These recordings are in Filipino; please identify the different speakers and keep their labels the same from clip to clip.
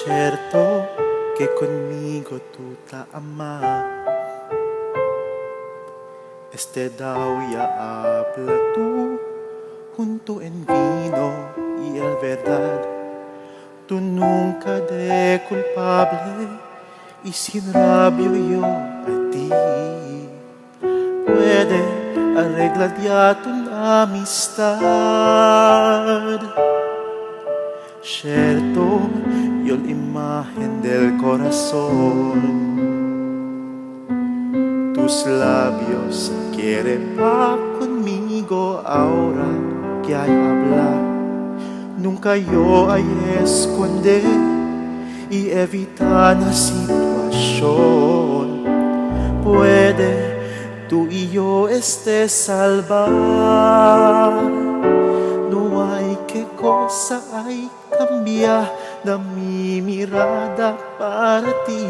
Speaker 1: Cierto que conmigo tú te amas. Daw ya habla tú junto en vino y el verdad. Tú nunca de culpable y sin rabio yo a ti. Puede arreglar ya tu amistad. Cierto, yo la imagen del corazón. Tus labios quieren va conmigo ahora que hay hablar. Nunca yo hay esconder y evitar la situación. Puede tú y yo salvar. No hay que cosa hay cambiar de mi mirada para ti.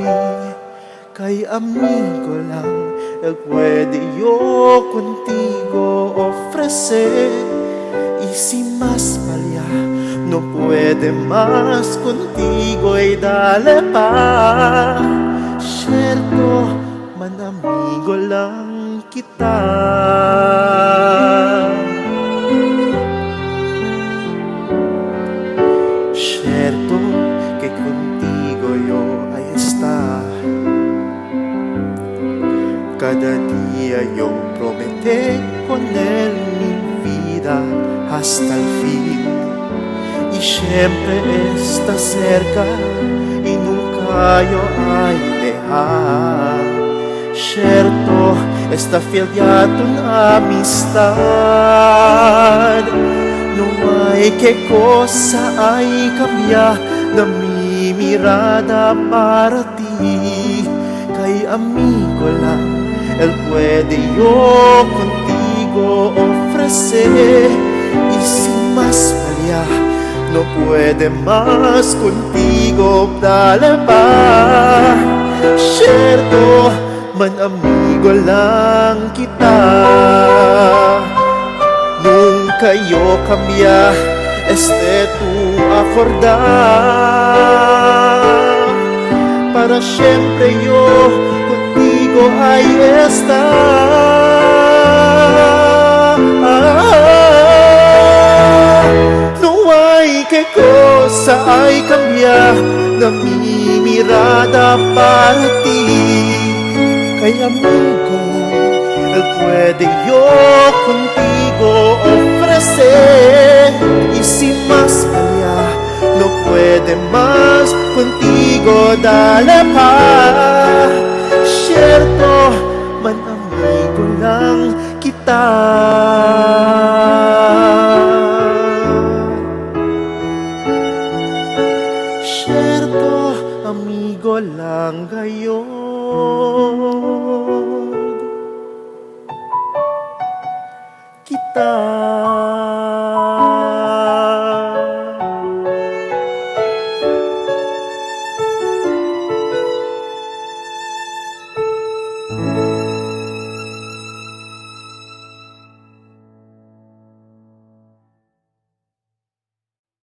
Speaker 1: Kay amigo lang, Él puede yo contigo ofrecer. Y si más valía, no puede más contigo y dale pa. Cierto, man amigo lang kita. Cierto que contigo yo ahí está. Cada día yo prometí con Él mi vida hasta el fin. Y siempre está cerca y nunca yo hay dejar. Cierto, está fiel ya tu amistad. No hay que cosa hay cambiar de mi mirada para ti. Kay amigo lang, Él puede yo contigo ofrecer. Y si más valía, no puede más contigo, dale pa. Cierto, man amigo lang kita. Nunca yo cambia, tu acordar. Para siempre yo contigo ahí está. No hay que cosa hay cambiar de mi mirada para ti. Kay amigo lang, Él puede yo contigo ofrecer. Y si más valía, no puede más contigo, dale pa. Cierto, man